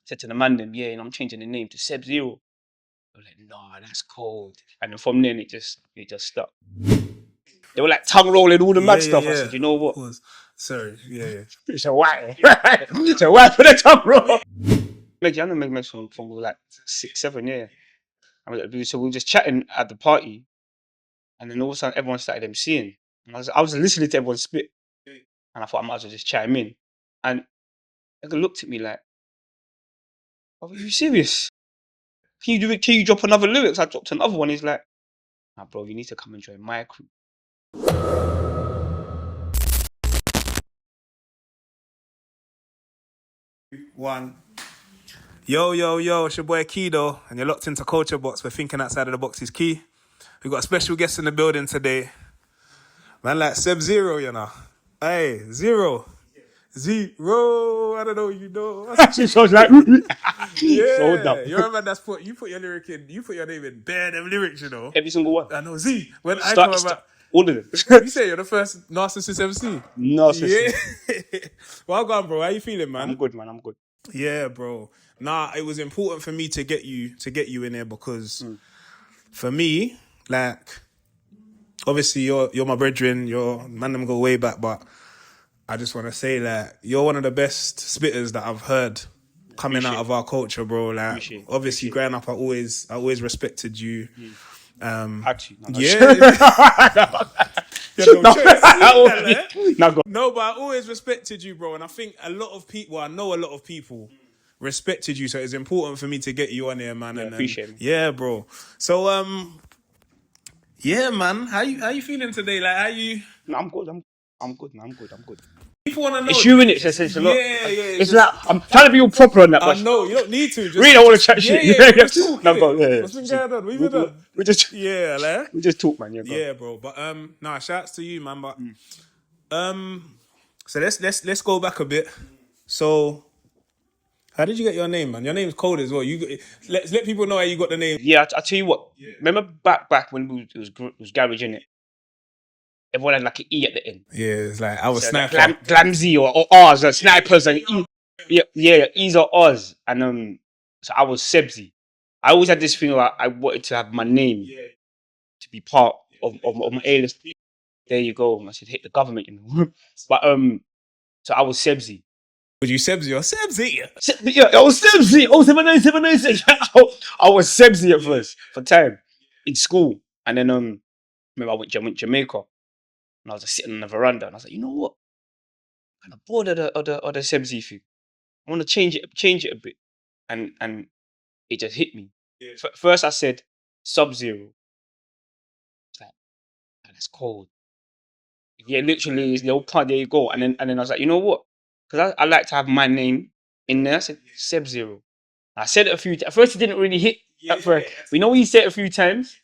said to the man them, yeah, I'm changing the name to Seb Zero. They were like, nah, that's cold. And then from then it just stuck. They were like tongue rolling all the mad stuff. I said, you know what? Sorry, It's a whack. It's a whack for the tongue roll. Meg, I know Meg from like 6, 7 years. So we were just chatting at the party, and then all of a sudden everyone started MCing. And I was listening to everyone spit, and I thought I might as well just chime in. And they looked at me like, "Are you serious? Can you do it? Can you drop another lyrics?" I dropped another one. He's like, "Nah, bro, you need to come and join my crew." One. Yo, it's your boy Kido, and you're locked into Culture Box. We're thinking outside of the box is key. We've got a special guest in the building today. Man like Seb Zero, you know. Hey, Zero. Zero. I don't know, you know. So I was like, yeah. So dumb. You remember you put your lyric in, you put your name in bare them lyrics, you know. Every single one. I know, Z. When I come about all of them. You say you're the first narcissist MC? Narcissist. Yeah. Well done, bro. How you feeling, man? I'm good, man. I'm good. Yeah, bro. Nah, it was important for me to get you in there because for me, like, obviously you're my brethren, man, them go way back, but I just want to say that you're one of the best spitters that I've heard coming out of our culture, bro. Like, obviously growing up, I always respected you. Actually, no, but I always respected you, bro. And I think I know a lot of people respected you, so it's important for me to get you on here, man. Yeah, appreciate it. Yeah, bro. So, yeah, man. How you feeling today? Like, how you? No, I'm good. I'm good, man. I'm good. People want to know. It's you in it. It's a lot. Yeah. It's like I'm trying to be all proper on that. I know you don't need to. Just, really, don't want to chat shit. Yeah. No, go. Yeah. What's been going on? What you been done? We just like we just talk, man. Yeah, bro. But nah, shouts to you, man. But so let's go back a bit. So, how did you get your name, man? Your name's cold as well. Let people know how you got the name. Yeah, I tell you what. Yeah. Remember back when it was garage, innit? Everyone had like an E at the end. Yeah, it's like I was so sniper. Like Glamzy or R's, and snipers and E. Yeah, E's or R's. And so I was Seb Zro. I always had this thing where I wanted to have my name to be part of my A-list. There you go. I said hit the government, you know. But so I was Seb Zro. Was you Seb Zro? Seb Zro. Yeah, I was Seb Zro. Oh, 796. I was Seb Zro at first for time in school, and then remember I went Jamaica. And I was just sitting on the veranda, and I was like, you know what? I'm kind of bored of the Seb Zro thing. I want to change it a bit, and it just hit me. Yeah. First, I said Sub Zero. It's like, oh, that's cold. Yeah, literally, it's the old part. There you go. And then I was like, you know what? Because I like to have my name in there. I said Seb Zero. I said it a few times. At first, it didn't really hit. At first, we know you said it a few times.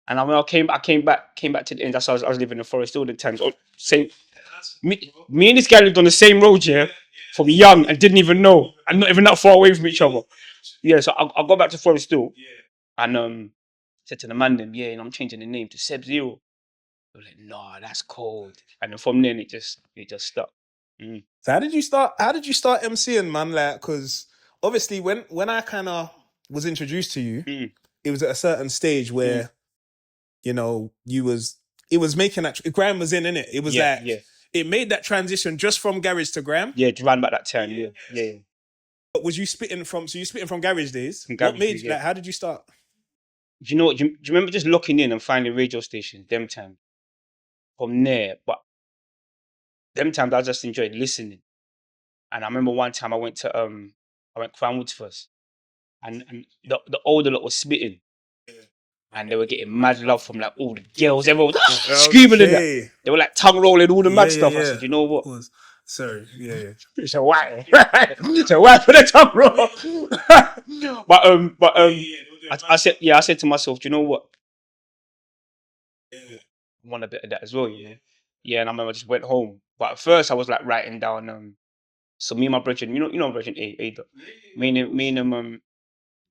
And when I came back to the end. That's why I was living in Forest Hill all the times. Me and this guy lived on the same road, from young and didn't even know, and not even that far away from each other. Yeah, so I got back to Forest Hill, and said to the man them, yeah, I'm changing the name to Seb Zero. They were like, nah, that's cold. And then from then it just stuck. So how did you start MCing, man? Like, because obviously when I kind of was introduced to you, it was at a certain stage where. You know, it was making that Grime was in it. It was it made that transition just from garage to Grime. Yeah, to round about that time. Yeah. But was you spitting from garage days? What made you, like, how did you start? Do you know what? Do you remember just locking in and finding radio stations? Them time. From there, but them times I just enjoyed listening. And I remember one time I went Crown Woods first, and the older lot was spitting. And they were getting mad love from like all the girls, everyone was screaming in that. They were like tongue rolling all the mad stuff. I said, you know what? Sorry, It's a whack. It's a whack for the tongue roll. But I said to myself, do you know what? I want a bit of that as well, you know? Yeah, and I remember I just went home. But at first I was like writing down so me and my brethren, you know brethren A. Me and him,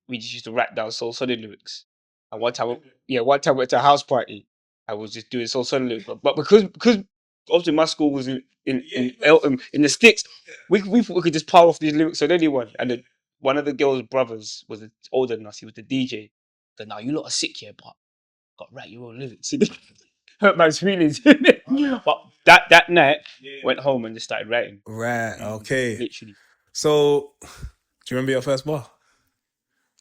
we just used to write down Soul Solid lyrics. And one time we went to a house party. I was just doing Soul Solid lyrics. But because obviously my school was in Eltham, in the sticks, we thought we could just power off these lyrics on anyone. And then one of the girls' brothers was older than us. He was the DJ. Said, "Now you lot are sick here, but got right your own lyrics." Hurt man's feelings. But that night, went home and just started writing. Right. Okay. Literally. So, do you remember your first bar?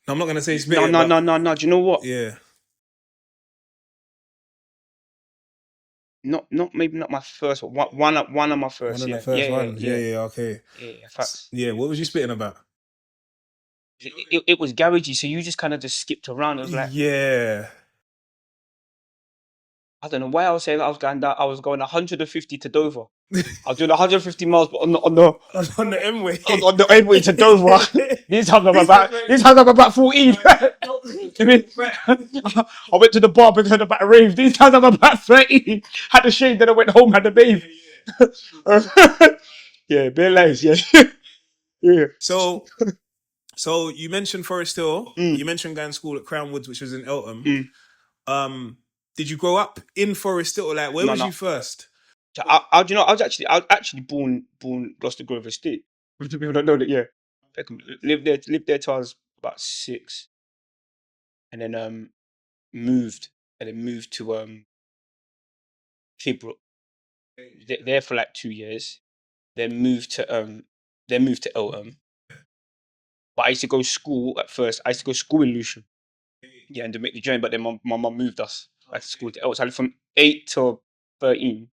No, I'm not gonna say spit. No. Do you know what? Yeah. Not maybe not my first one. One of my first. One of Yeah. the first ones. Yeah. Yeah. Okay. Yeah. Facts. Yeah. What was you spitting about? It was garagey, so you just kind of just skipped around. It was like, Yeah. I don't know why I was saying that I was going down. I was going 150 to Dover. I was doing 150 miles on the on the M way. on the end way to Dover. These times I'm about 14. I went to the bar because I had about a rave. These times I'm about 13. Had the shave, then I went home, had the bathe. Yeah, bare lives, yeah. Yeah. So you mentioned Forest Hill. You mentioned going to school at Crown Woods, which was in Eltham. Did you grow up in Forest Hill? Like, where was you first? I was actually born Gloucester Grove Estate. People don't know that, yeah. Lived there till I was about 6. And then moved to Kidbrook. There for like 2 years. Then moved to Eltham. But I used to go to school at first. I used to go to school in Lewisham. Yeah, and to make the journey. But then my mum moved us back to school to Eltham. So I lived from 8 to 13.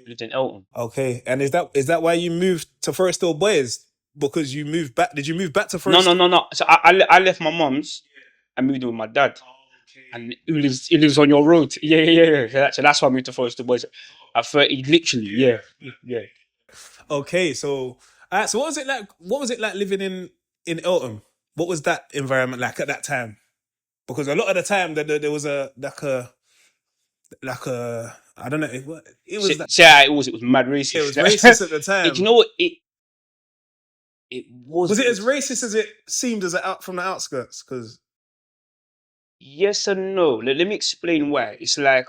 Lived in Eltham. Okay, and is that why you moved to Forest Hill Boys? Because you moved back? Did you move back to Forest? No. So I left my mum's and moved in with my dad. And he lives on your road. Yeah. So that's why I moved to Forest Hill Boys at 30. Literally, yeah. Okay, so so what was it like? What was it like living in Eltham? What was that environment like at that time? Because a lot of the time there was a I don't know. It was it was mad racist. It was racist at the time. Do you know what it was? Was it as racist as it seemed as from the outskirts? Because yes and no. Let me explain why. It's like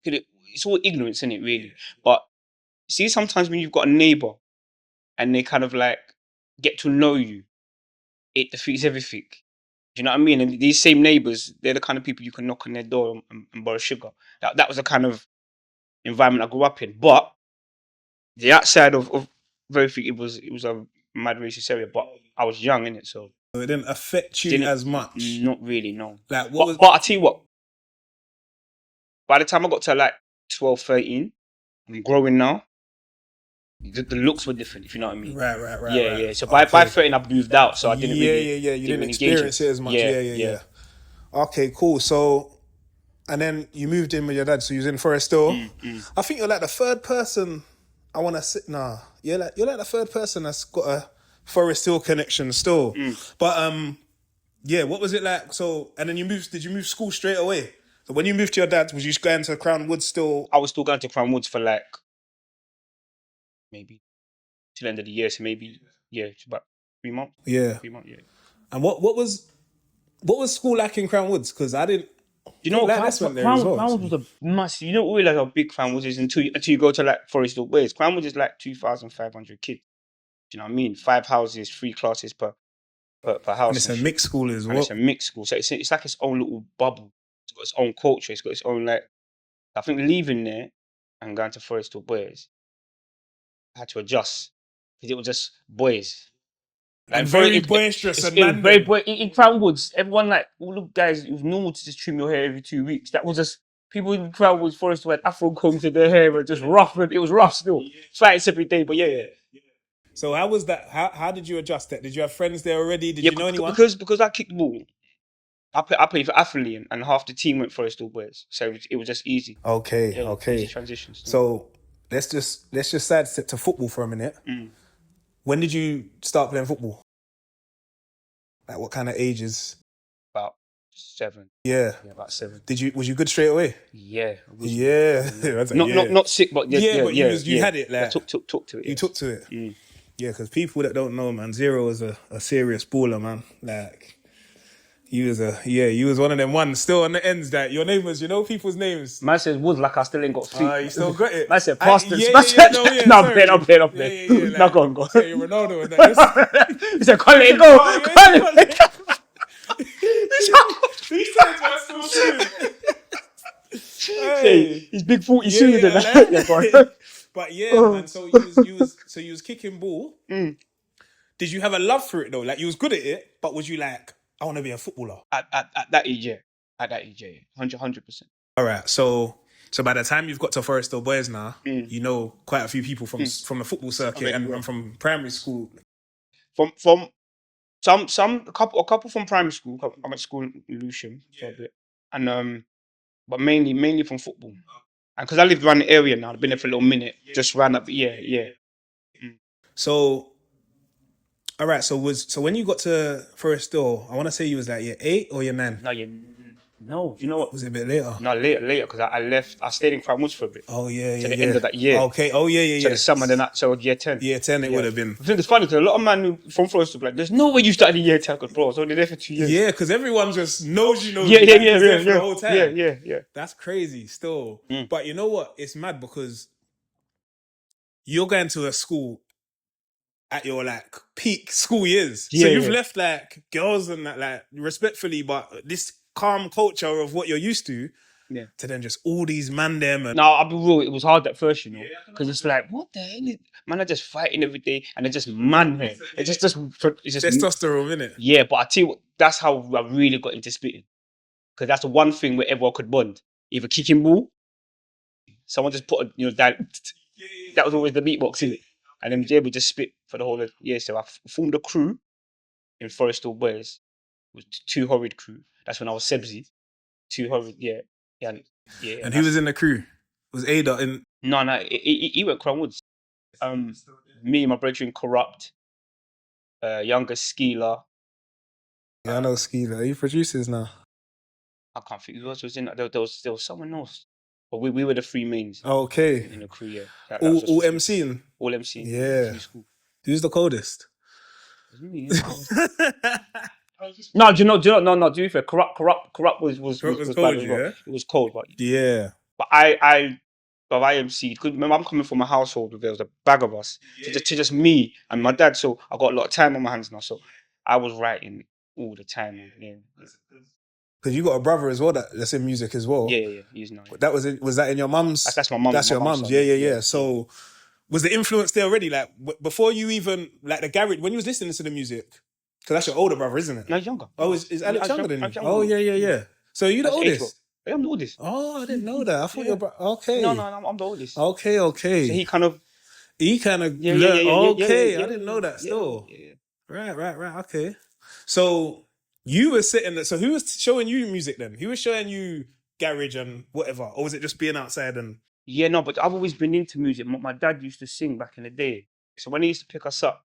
it's all ignorance, isn't it? Really, but see, sometimes when you've got a neighbor and they kind of like get to know you, it defeats everything. Do you know what I mean? And these same neighbors, they're the kind of people you can knock on their door and borrow sugar. That was the kind of environment I grew up in. But the outside of everything, it was a mad racist area. But I was young, innit? So it didn't affect you as much. Not really, no. Like but I tell you what, by the time I got to like 12, 13, I'm growing now. The looks were different, if you know what I mean. Right. Yeah. So by 13, I moved out, so I didn't really. Yeah. You didn't experience it as much. Yeah. Okay, cool. So, and then you moved in with your dad, so you was in Forest Hill. I think you're like the third person I want to sit. Nah, you're like the third person that's got a Forest Hill connection still. But yeah, what was it like? So, and then did you move school straight away? So when you moved to your dad's, was you going to Crown Woods still? I was still going to Crown Woods for like maybe till the end of the year, so maybe it's about 3 months. Yeah. 3 months, yeah. And what was school like in Crown Woods? Because I didn't. You know, Crown Woods was a massive. You don't realize how big Crown Woods is until you go to like Forest Hill Boys. Crown Woods is like 2,500 kids. Do you know what I mean? 5 houses, 3 classes per house. And it's a mixed school as well. It's a mixed school, so it's like its own little bubble. It's got its own culture. It's got its own like. I think leaving there and going to Forest Hill Boys, I had to adjust because it was just boys. Like and very boisterous and man. In Crown Woods, everyone like all the guys. It was normal to just trim your hair every 2 weeks. That was just people in Crown Woods Forest who had Afro combs in their hair and just rough. And it was rough still. Fights every day, but yeah. So how was that? How did you adjust that? Did you have friends there already? Did you know anyone? Because I kicked the ball. I played for Athlone and half the team went Forest Hill Boys, so it was just easy. Okay. Easy transitions. So let's just sidestep to football for a minute. When did you start playing football? Like what kind of ages? About 7. Yeah, about 7. Was you good straight away? Yeah. Not sick, but but you had it. Like, I took to it. You took to it. Yeah, because people that don't know, man, Zero is a serious baller, man. Like, You was one of them ones still on the ends that your neighbours, you know people's names. Man says Wood like I still ain't got feet. You still got it. Man said Pastors. No, yeah, No, sorry. I'm playing. Like, No, go on. Say Ronaldo and that. He said, can't let it go. Can't let it go. These times are still soon. Hey, he's big 40 sooner than that. Yeah, go on. But yeah, man. So you was kicking ball. Did you have a love for it though? Like you was good at it, but was you like, I want to be a footballer? At that age, yeah. At that age, yeah. 100%. All right. So by the time you've got to Forest Hill Boys now, you know quite a few people from the football circuit and from primary school. From a couple from primary school. I went to school in Lewisham for a bit, and but mainly from football. And because I lived around the area now, I've been there for a little minute. Just ran up, yeah. So, all right. So when you got to Forest Hill, I want to say you was like year 8 or year 9. No, you know what? Was it a bit later? No, later because I left. I stayed in Crown Woods for a bit. Oh yeah, To the end of that year. Okay. Oh yeah. So the summer, then so year 10. Year 10 it would have been. I think it's funny because a lot of man who from Forest were like, "There's no way you started in year 10, because bro, I was only there for 2 years." Yeah, because everyone just knows you. Yeah. The whole time. Yeah. That's crazy still. But you know what? It's mad because you're going to a school at your like peak school years. So you've left like girls and that, like respectfully, but this calm culture of what you're used to. Yeah. To then just all these man them and... No, I'll be real, it was hard at first, you know. Because it's like, what the hell is... Man are just fighting every day and they're just man here. It's just testosterone, innit? Yeah, but I tell you what, that's how I really got into spitting. Because that's the one thing where everyone could bond. Either kicking ball, someone just put down. That was always the beatbox, innit? And then we just spit for the whole of the year. So I formed a crew in Forest Hill Boys. It was Too Horrid crew. That's when I was Seb Zro. Too Horrid, yeah. And who was in the crew? Was Ada in? No, he went Crown Woods. Me and my brother in Corrupt, younger Skeeler. Yeah, I know Skeeler. Are you producers now? I can't think who else was in. There was someone else, but we were the three mains. Okay. In the crew, yeah. All MCing. All MCing. Yeah. Who's the coldest? No, do you know? To be fair, corrupt was cold, bad as well. Yeah? It was cold, but yeah. But I MC'd. Because remember, I'm coming from a household where there was a bag of us. To just me and my dad. So I got a lot of time on my hands now. So I was writing all the time. Yeah. Because you got a brother as well that's in music as well. Yeah. He's nice. Was that in your mum's? That's my mum. That's your mum's. Yeah. So was the influence there already? Like before you even like the garage when you was listening to the music. Because that's your older brother, isn't it? No, he's younger. Oh, is Alex younger than you? Younger. Oh, yeah. So you the oldest? Yeah, I'm the oldest. Oh, I didn't know that. I thought your brother... Okay. No, I'm the oldest. Okay. So he kind of... Yeah. Okay, I didn't know that still. Yeah. Right. Okay. So you were sitting there... So who was showing you music then? Who was showing you garage and whatever? Or was it just being outside and... Yeah, no, but I've always been into music. My dad used to sing back in the day. So when he used to pick us up,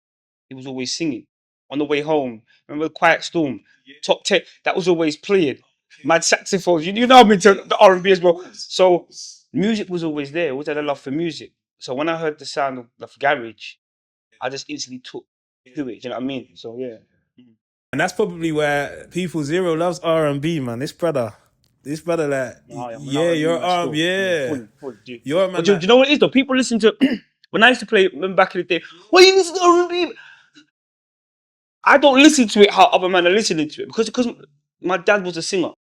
he was always singing. On the way home, remember Quiet Storm, Top 10, that was always playing. Mad saxophones, you know I'm into the R&B as well. So music was always there, always had a love for music. So when I heard the sound of garage, I just instantly took to it, do you know what I mean? So yeah. And that's probably where people Zero loves R&B, man. This brother like, you're Full, dude. You're a man. But do you know what it is though? People listen to, when I used to play, remember back in the day, why you listen to R&B? I don't listen to it how other men are listening to it because my dad was a singer.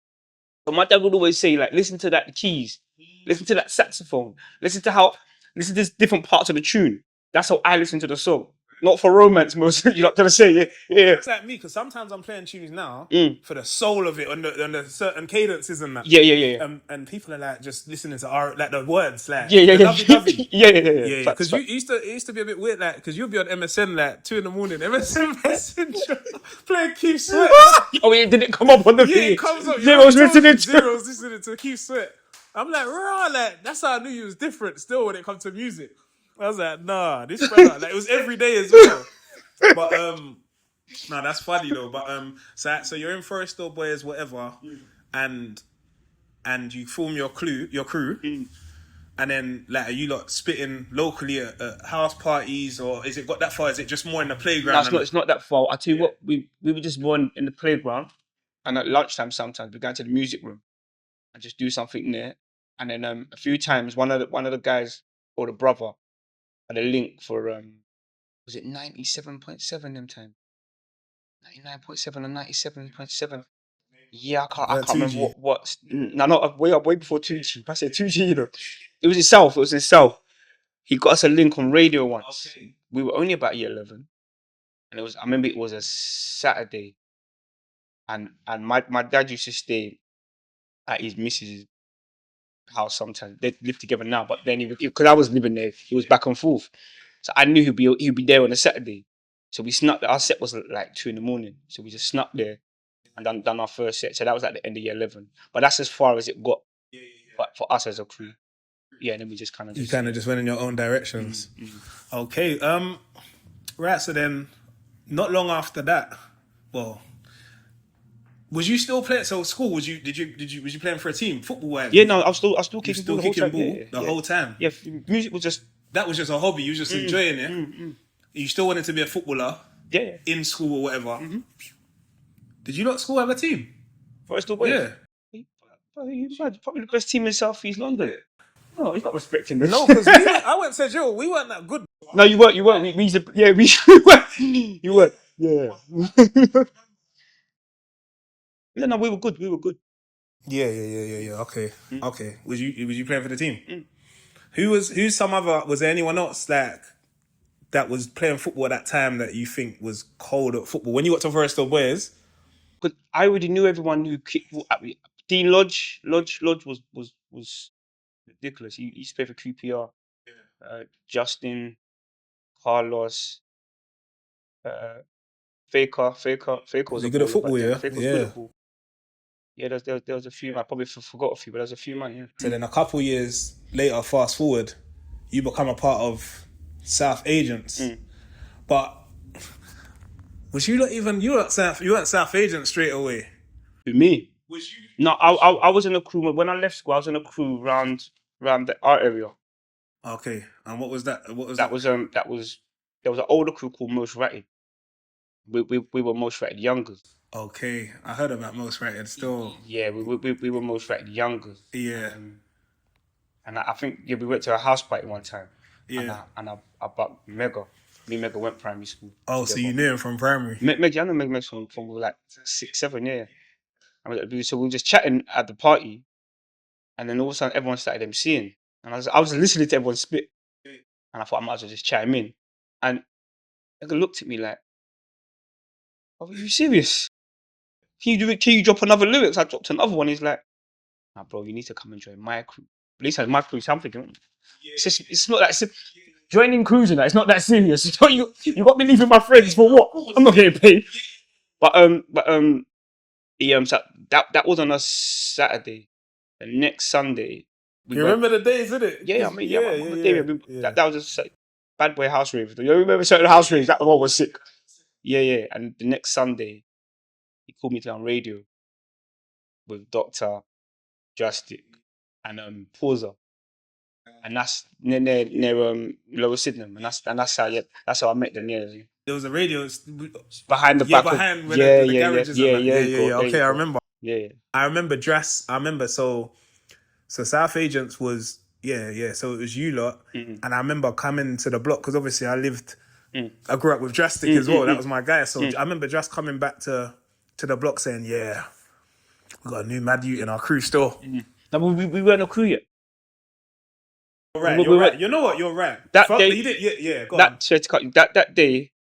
So my dad would always say, like, listen to that keys, listen to that saxophone, listen to different parts of the tune. That's how I listen to the song. Not for romance, most you're not gonna say, yeah. It's like me, because sometimes I'm playing tunes now for the soul of it and the certain cadences and that. Yeah. And people are like just listening to like the words, like yeah. Yeah. Because it used to be a bit weird, like because you'll be on MSN like 2 a.m, MSN Messenger playing Keith Sweat. Oh, it didn't come up on the video. It comes up. Zero's listening to Keith Sweat. I'm like, raw, like that's how I knew you was different. Still, when it comes to music. I was like, nah, this brother, like it was every day as well. But that's funny though. But so you're in Forest Hill Boys, whatever, and you form your crew, and then like are you lot spitting locally at house parties, or is it got that far? Is it just more in the playground? No, it's not that far. I tell you what, we were just more in the playground, And at lunchtime, sometimes we go to the music room and just do something there. And then a few times, one of the guys or the brother had a link for was it 97.7 them time? 99.7 and 97.7. Yeah, I can't remember 2G. what. No, not way before 2G. I said 2G. You know, it was itself. It was itself. He got us a link on radio once. Okay. We were only about year 11, and it was. I remember it was a Saturday, and my dad used to stay at his missus' house sometimes. They live together now, but then because I was living there, he was back and forth. So I knew he'd be there on a Saturday. So we snuck. Our set was like 2 a.m. So we just snuck there and done our first set. So that was at the end of year 11. But that's as far as it got. But for us as a crew, yeah. And then we just kind of just went in your own directions. Okay. Right. So then, not long after that, well, was you still playing? So school, was you playing for a team, football wise? Yeah, no, I was still kicking ball the whole time. Yeah, music was just that was just a hobby. You was just enjoying it. You still wanted to be a footballer. Yeah. In school or whatever. Did you not school have a team? Forest Hill Boys? Yeah. Probably the best team in South East London. No, he's not respecting this. No, because I went to Seb Zro. We weren't that good. No, you weren't. We used to, yeah, we weren't. You weren't. Yeah. No, we were good. Yeah. Okay. Okay. Was you playing for the team? Who's some other? Was there anyone else that was playing football at that time that you think was cold at football when you got to Forest Hill Boys? Because I already knew everyone who kicked. Dean Lodge was ridiculous. He used to play for QPR. Justin, Carlos, Faker was he a good at baller football? back then. Yeah. Faker was good at ball. Yeah, there was a few. I probably forgot a few, but there was a few, man. Yeah. So then a couple years later, fast forward, you become a part of South Agents, but was you not even you weren't South Agents straight away? With me? Was you? No, I was in a crew when I left school. I was in a crew round the art area. Okay, and what was that? That was there was an older crew called Most Rated. We were Most Rated Youngers. Okay, I heard about Most Rated still. Yeah, we were Most Rated Youngers. Yeah. And I think we went to a house party one time. Yeah. And I bucked Mega. Me and Mega went primary school. Oh, together. So you knew him from primary? Meg, I know Meg from like 6, 7, yeah. So we were just chatting at the party, and then all of a sudden everyone started MCing, and I was listening to everyone spit, and I thought I might as well just chat him in, and Mega looked at me like, "Oh, are you serious? Can you drop another lyrics?" I dropped another one. He's like, "Nah, bro, you need to come and join my crew." At least my crew. So I'm thinking, it's not that simple. Joining crews and that, it's not that serious. You got me leaving my friends for what? I'm not getting paid. But so that was on a Saturday. The next Sunday, you remember the days, didn't it? Yeah, I mean, that was just like Bad Boy House Rave. You remember certain house raves? That one was sick. Yeah. And the next Sunday, he called me to on radio with Doctor, Drastic, and Pauser. And that's near Lower Sydenham, and that's how I met them. Yeah, there was a radio behind the back. Behind the garages. Yeah. Okay, I remember. Yeah. I remember so South Agents was So it was you lot, and I remember coming to the block because obviously I grew up with Drastic as well. That was my guy. So I remember just coming back to the block saying, "Yeah, we got a new Mad Youth in our crew still." No, we weren't a crew yet. You're right. You know what? You're right. That day, you did, yeah. Go on. That day,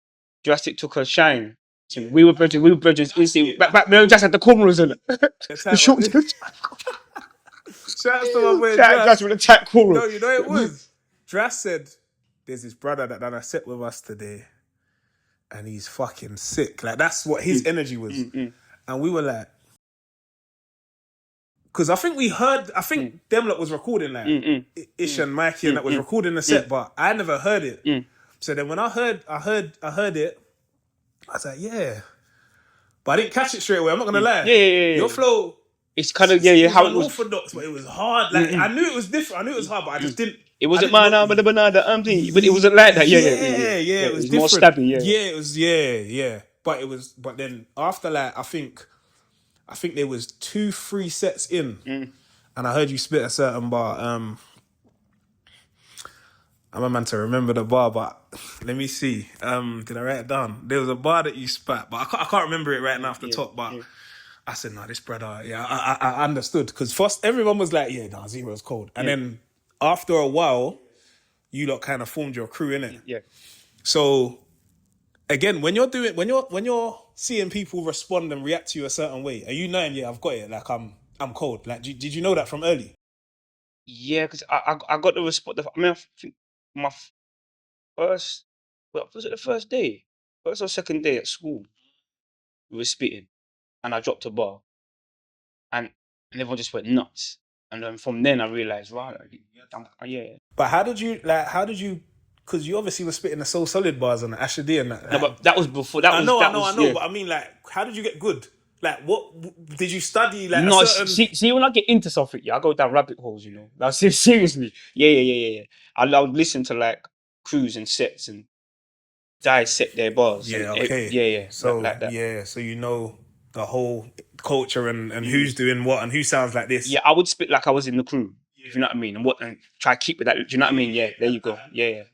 Drastic took a shine. We were bridges instantly. Back we just had the cornrows in it. The short. Shout out to my boy Dras with the tight cornrows. No, you know it was. Dras said, "There's this brother that done a set with us today, and he's fucking sick." Like that's what his energy was, and we were like. Because I think them lot was recording like Ish and Mikey and that was recording the set, but I never heard it. So then when I heard it, I was like, yeah. But I didn't catch it straight away, I'm not gonna lie. Yeah. Your flow, it's kind of how it was unorthodox, but it was hard. Like I knew it was different, I knew it was hard, but I just didn't. It wasn't but it wasn't like that. Yeah. It was more different. stabby. Yeah, it was. Yeah. But then after like I think I think there was 2-3 sets in, and I heard you spit a certain bar. I'm a man to remember the bar, but let me see. Did I write it down? There was a bar that you spat, but I can't remember it right now off the top. But I said, no, this brother, yeah, I understood. Because first, everyone was like, yeah, nah, Zero's cold. And then after a while, you lot kind of formed your crew, innit? Yeah. So, again, when you're seeing people respond and react to you a certain way, are you knowing, yeah, I've got it, like I'm cold? Like, did you know that from early? Yeah, because I got the response. I mean, I think my first, well, was it the first day? First or second day at school, we were spitting, and I dropped a bar, and everyone just went nuts. And then from then I realized, right, yeah. But how did you, because you obviously were spitting the So Solid bars on the Asher D and that. No, but that was before. That I was know, yeah. but I mean, like, how did you get good? Like, what did you study? Like, No, a certain... see, when I get into something, yeah, I go down rabbit holes, you know. Like, seriously, yeah. I would listen to like crews and sets and dissect their bars. Yeah, and okay. Yeah. So like that. yeah, so you know the whole culture and who's doing what and who sounds like this. Yeah, I would spit like I was in the crew. If you know what I mean, and try to keep with that. Do you know what I mean? Yeah, there you go. Yeah.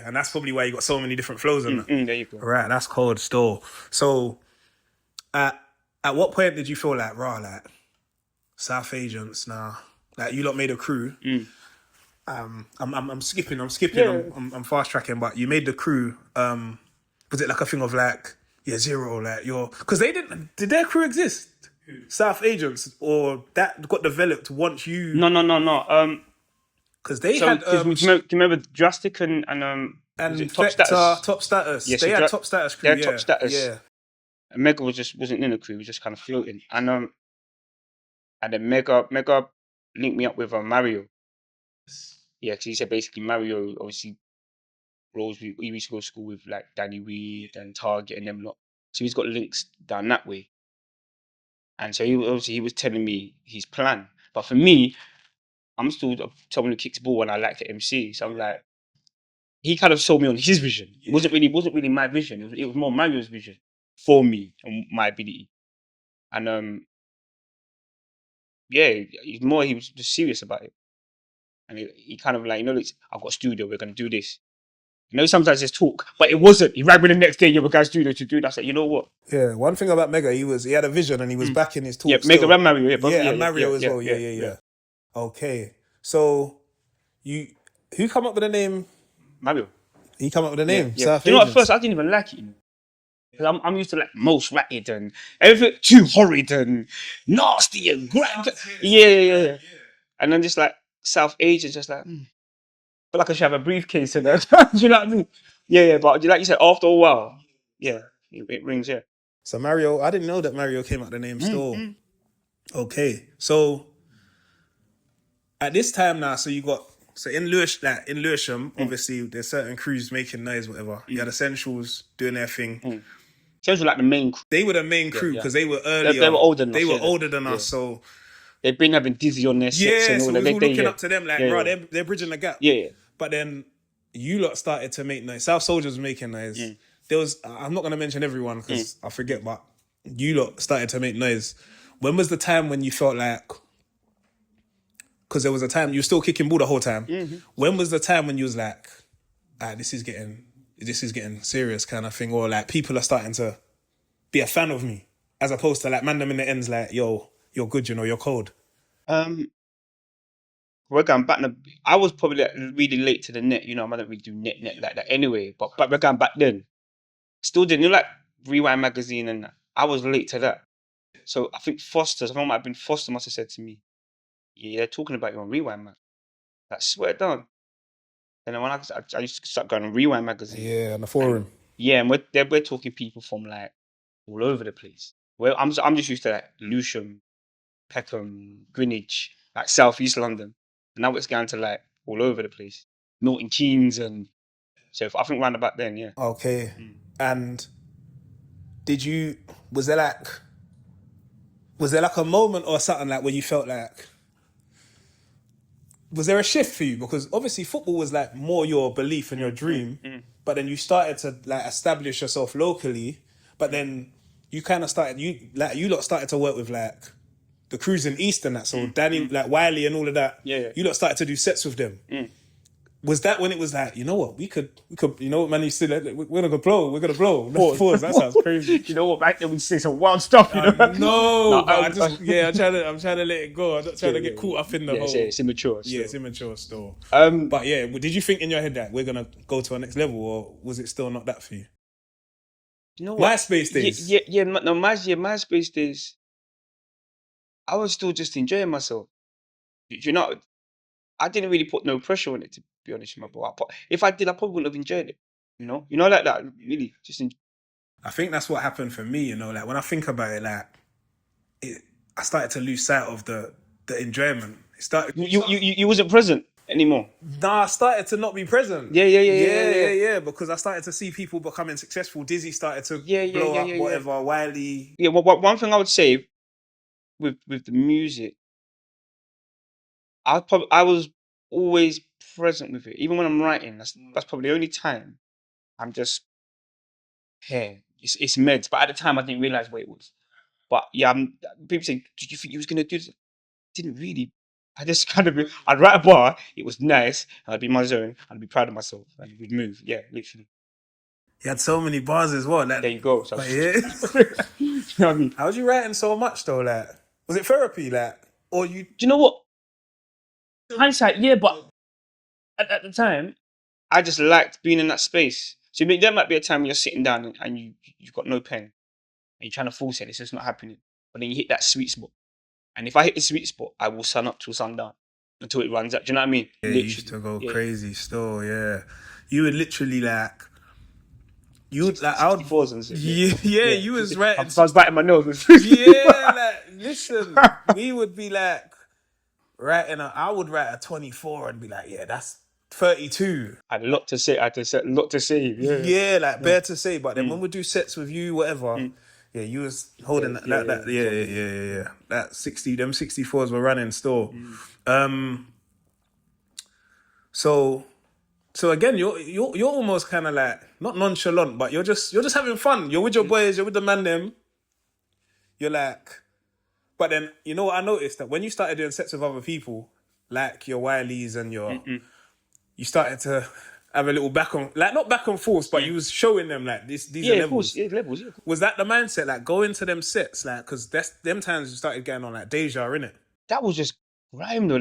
And that's probably why you got so many different flows in that. There you go. Right, that's cold still. So, at what point did you feel like, like South Agents now? Like you lot made a crew. I'm skipping. Yeah. I'm fast tracking, but you made the crew. Was it like a thing of like, yeah, Zero, like because they didn't. Did their crew exist? South Agents, or that got developed once you? No. Because they So, had. do you remember Drastic and was it Top Status? Top Status. Yeah, They had Top Status crew. They had Top Status. Yeah. And Mega wasn't in the crew. He was just kind of floating. And then Mega linked me up with Mario. Yeah, because he said basically Mario obviously he used to go to school with like Danny Weed and Target and them lot. So he's got links down that way. And so he was telling me his plan. But for me, I'm still someone who kicks ball and I like to MC. So I'm like, he kind of sold me on his vision. It wasn't really my vision. It was more Mario's vision for me and my ability. And he was just serious about it. And he kind of like, look, I've got a studio, we're gonna do this. Sometimes there's talk, but it wasn't. He rang me the next day, we're going to studio to do that. I said, you know what? Yeah, one thing about Mega, he had a vision and he was backing his talk. Yeah, Mega and Mario, and Mario as well. Yeah. Okay, so who come up with the name? Mario. He come up with the name. Yeah. Do you know, at first I didn't even like it. Because I'm used to like most ratted and everything too horrid and nasty and grime. Yeah. And then just like South Asian, just like, but like I should have a briefcase in there. Do you know what I mean? Yeah, but like you said, after a while, yeah, it rings, yeah. So Mario, I didn't know that Mario came out with the name still. Okay, so at this time now, so you got in Lewisham, obviously there's certain crews making noise, whatever. You had Essentials doing their thing. Essentials were like the main crew. They were the main crew because they were earlier. They were older than us. They were older than us, so they've been having Dizzy on their sets and all so that. we were looking up to them like, bro, they're bridging the gap. Yeah. But then you lot started to make noise. South Soldiers was making noise. There was, I'm not going to mention everyone because I forget, but you lot started to make noise. When was the time when you felt like, because there was a time you were still kicking ball the whole time. When was the time when you was like, this is getting serious kind of thing, or like people are starting to be a fan of me, as opposed to like man them in the ends like, yo, you're good, you're cold. We're going back. I was probably like really late to the net. I don't really do net like that anyway. But we're going back then. Still didn't. Like Rewind magazine and that. I was late to that. So I think Foster must have said to me, yeah, they're talking about you on Rewind man. Like, swear down. And then when I used to start going on Rewind magazine. Yeah, on the forum. And we're talking people from like all over the place. Well, I'm just used to like Lewisham, Peckham, Greenwich, like South East London. And now it's going to like all over the place. Milton Keynes and so I think round about then, yeah. Okay. And was there like a moment or something like where you felt like, was there a shift for you? Because obviously football was like more your belief and your dream, but then you started to like establish yourself locally, but then you kind of started, you lot started to work with like the crews in East and that. So Danny, like Wiley and all of that. Yeah. You lot started to do sets with them. Was that when it was like, you know what, we could, you know what, man, you said, we're gonna blow. Pause. That sounds crazy. You know what? Back then we say some wild stuff. You know. No, but I'm trying to let it go. I'm not trying to get caught up in the whole. It's immature. Yeah, it's immature still. Um, But yeah, did you think in your head that we're gonna go to our next level, or was it still not that for you? you know what? MySpace days. MySpace days. I was still just enjoying myself. You know, I didn't really put no pressure on it, to be honest with you, but if I did, I probably wouldn't have enjoyed it. Like that. Really, just I think that's what happened for me. You know, like when I think about it, like I started to lose sight of the enjoyment. It started. you wasn't present anymore. Nah, I started to not be present. Yeah. Because I started to see people becoming successful. Dizzy started to Yeah, blow up, yeah. whatever. Wiley. Yeah, well, one thing I would say with the music, I was always present with it, even when I'm writing. That's probably the only time I'm just here. It's meds, but at the time I didn't realize what it was. But yeah, people say, "Did you think you was gonna do this?" Didn't really. I just kind of I'd write a bar. It was nice, and I'd be in my zone. I'd be proud of myself, and we'd move. Yeah, literally. You had so many bars as well. Like, There you go. So, but yeah. you know what I mean? How was you writing so much though? Like, was it therapy? Like, or you? Do you know what? Hindsight, yeah, but at the time, I just liked being in that space. So there might be a time when you're sitting down and you've got no pen and you're trying to force it. It's just not happening. But then you hit that sweet spot. And if I hit the sweet spot, I will sun up till sundown until it runs out. Do you know what I mean? Yeah, you used to go crazy still. Yeah, you would literally like. You would like I would. And shit, yeah, you was writing. I was biting my nose. Yeah, like listen, we would be like writing. I would write a 24 and be like, yeah, that's 32. I had a lot to say. I had a lot to say. Yeah, like bare to say. But then when we do sets with you, whatever, yeah, you was holding that. Yeah. That 60, them 64s were running still. So again, you're almost kind of like not nonchalant, but you're just having fun. You're with your boys, you're with the man them. You're like, but then you know what I noticed that when you started doing sets with other people, like your Wileys and your, you started to have a little back on, like not back and forth, but you was showing them like these are levels. Of course, levels. Yeah. Was that the mindset? Like go into them sets, like because that's them times you started getting on like Deja, innit? That was just grime though.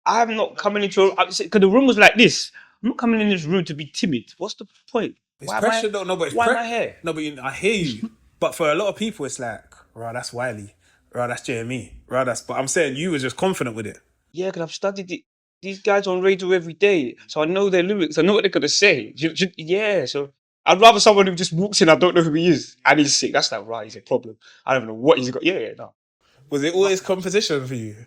I'm not coming into because the room was like this. I'm not coming in this room to be timid. What's the point? It's pressure though. No, but why am I here? No, but I hear you. But for a lot of people, it's like, right, that's Wiley. Right, that's JME. Right, that's. But I'm saying you were just confident with it. Yeah, because I've studied it. These guys on radio every day, so I know their lyrics. I know what they're gonna say. Yeah, so I'd rather someone who just walks in. I don't know who he is, and he's sick. That's like, right, he's a problem. I don't know what he's got. Yeah, no. Was it always competition for you?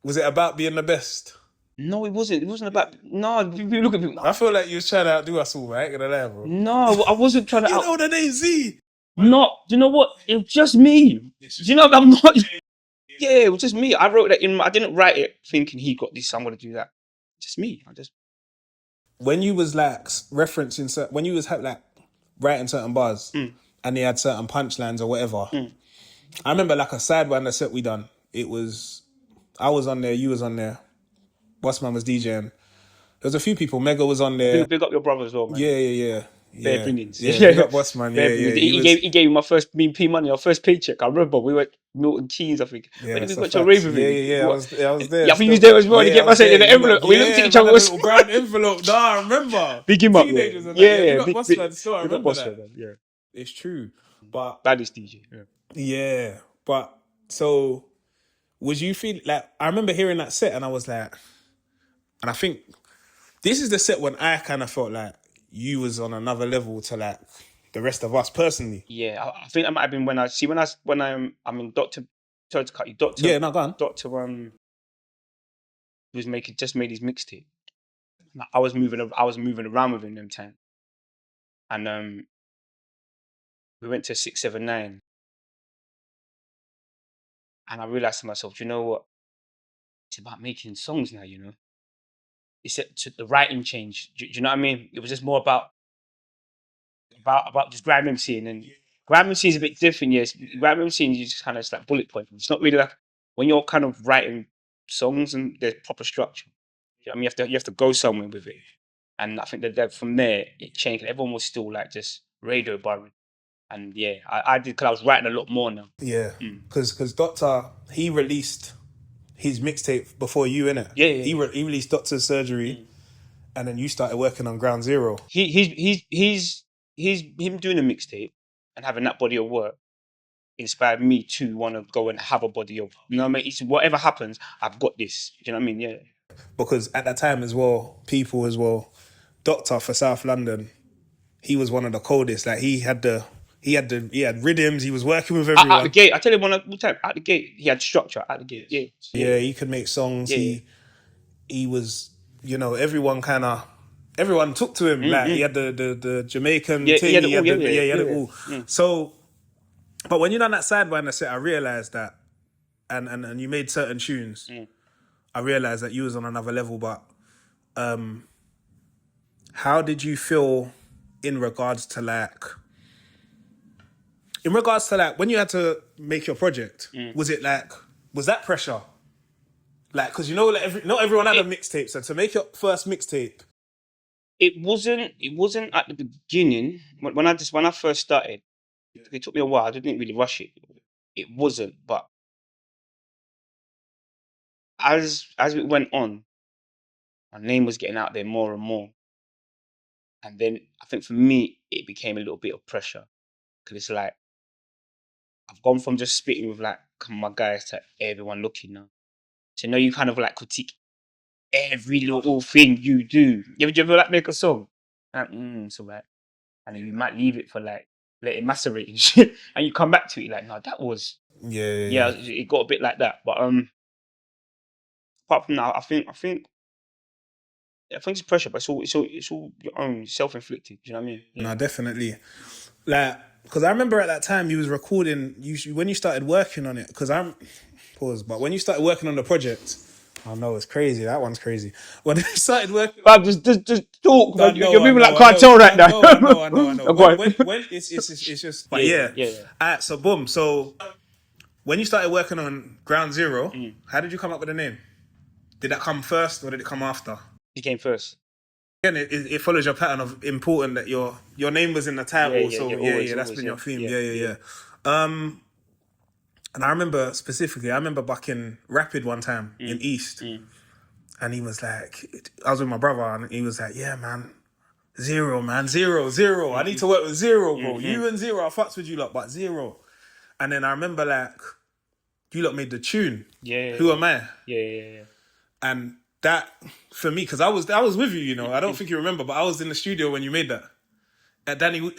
Was it about being the best? No, it wasn't. It wasn't about. No, people look at people. I feel like you was trying to outdo us all, right? Gonna lie, bro. No, I wasn't trying to. You know the name Z. No, do you know what? It was just me. Do you know I'm not? Yeah, it was just me. I wrote that I didn't write it thinking he got this, so I'm gonna do that. Just me. When you was like referencing, when you was like writing certain bars, and they had certain punchlines or whatever. I remember like a side one, the set we done. It was, I was on there, you was on there. Bossman was DJing. There was a few people. Mega was on there. Big up your brother as well, man. Yeah. Bare brilliance. Yeah, big up Bossman. Yeah. He gave me my first P money, our first paycheck. I remember we went Milton Keynes, I think. Yeah, when did we went to a rave with him? Yeah, I was there. Yeah, I think he was there as well. He gave us in the envelope. We looked at each other. Little brown envelope. Nah, I remember. Big him up. Teenagers and yeah. Big up Bossman. Still, I remember that. Yeah. It's true. But baddest DJ. Yeah. But so was you feel like, I remember hearing that set and I was like, and I think this is the set when I kind of felt like you was on another level to like the rest of us personally. Yeah, I think that might have been when I'm in Doctor. Sorry to cut you, Doctor. Yeah, no, go on. Doctor was just made his mixtape. I was moving around with him them time, and we went to 679, and I realized to myself, you know what? It's about making songs now, you know. It's the writing change. Do you know what I mean? It was just more about just grime MCing and Grime MCing is a bit different, yes. Grime MCing is just kind of like bullet point. It's not really like when you're kind of writing songs and there's proper structure. You know what I mean? You have to go somewhere with it. And I think that from there it changed. Everyone was still like just radio barring. And yeah, I did because I was writing a lot more now. Yeah, because Doctor, he released his mixtape before you, innit? Yeah, yeah, He released Doctor's Surgery, and then you started working on Ground Zero. He's him doing a mixtape and having that body of work inspired me to want to go and have a body of, you know what I mean? It's whatever happens, I've got this. Do you know what I mean? Yeah. Because at that time as well, people as well, Doctor for South London, he was one of the coldest. Like he had rhythms. He was working with everyone. Out the gate, I tell you one time, out the gate, he had structure. Out the gate, yeah. Yeah, he could make songs. Yeah. He was, everyone took to him. Like he had the Jamaican thing. He had it all. So, but when you done that Sidewinder set, I realized that, and you made certain tunes. I realized that you was on another level. But how did you feel in regards to when you had to make your project? Was that pressure? Like, because not everyone had a mixtape, so to make your first mixtape, it wasn't at the beginning when I first started. It took me a while. I didn't really rush it. It wasn't, but as it went on, my name was getting out there more and more. And then I think for me, it became a little bit of pressure because it's like I've gone from just spitting with like my guys to everyone looking now. So now you kind of like critique every little thing you do. You ever like make a song? Like, it's alright. And then you might leave it for like let it macerate and shit. And you come back to it like, no, that was yeah. It got a bit like that. But apart from that, I think it's pressure, but it's all your own self-inflicted. Do you know what I mean? Yeah. No, definitely. Like, because I remember at that time you was recording. When you started working on it, because but when you started working on the project, oh no, it's crazy. That one's crazy. When you started working, but just talk. No, You're moving like I cartel right now. I know. Go on. When it's just, but yeah. Alright, so boom. So when you started working on Ground Zero, how did you come up with the name? Did that come first or did it come after? He came first. Again, it follows your pattern of important that your name was in the title. That's been your theme. Yeah. And I remember specifically, back in Rapid one time in East, and he was like, I was with my brother, and he was like, yeah, man, Zero. I need to work with Zero, bro. You and Zero, I fucks with you lot, but Zero. And then I remember like, you lot made the tune. Yeah. Who am I? Yeah. And that, for me, because I was with you, I don't think you remember, but I was in the studio when you made that. At Danny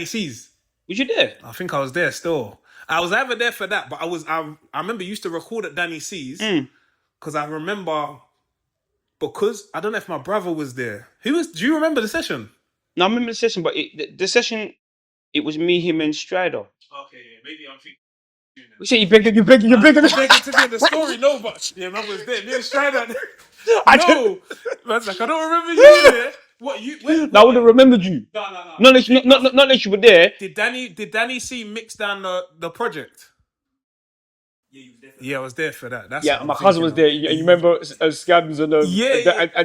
C's. Was you there? I think I was there still. I was either there for that, but I remember you used to record at Danny C's. Because I remember, because I don't know if my brother was there. Do you remember the session? No, I remember the session, but the session, it was me, him, and Strider. Okay, yeah, maybe I'm thinking. We say you begging. I'm begging to get the story, no, but yeah, man was there. Me and Strider. No, man's like, I don't remember you there. What you? No, I would have remembered you. No. Not that you were there. Did Danny C mix down the project? Yeah, I was there for that. That's my cousin was there. You remember Scams and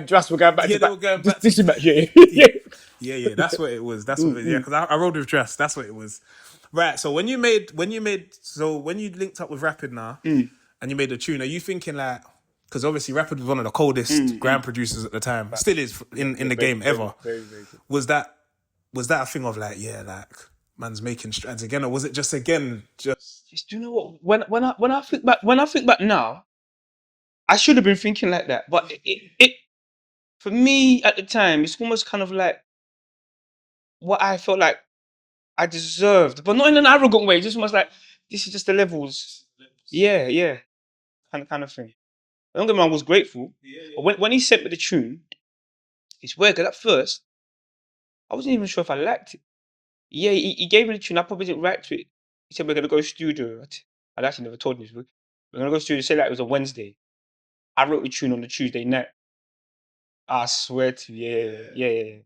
Drass were going back to back. This is back. Yeah. That's what it was. That's what it. Yeah, because I rode with Drass. That's what it was. Right. So when you linked up with Rapid now, and you made the tune, are you thinking like? Because obviously Rapid was one of the coldest grime producers at the time. Still is in the game ever. Very, very good. Was that a thing of like, man's making strides again, or was it just again just? Do you know what? When I think back now, I should have been thinking like that. But it for me at the time, it's almost kind of like what I felt like I deserved, but not in an arrogant way. Just almost like this is just the levels. Yeah, kind of thing. I don't get me wrong, I was grateful, but when he sent me the tune, it's weird because at first I wasn't even sure if I liked it. Yeah, he gave me the tune. I probably didn't react to it. He said we're gonna go studio. I'd actually never told him this. We're gonna go studio. Say like it was a Wednesday. I wrote the tune on the Tuesday night. I swear to you, yeah.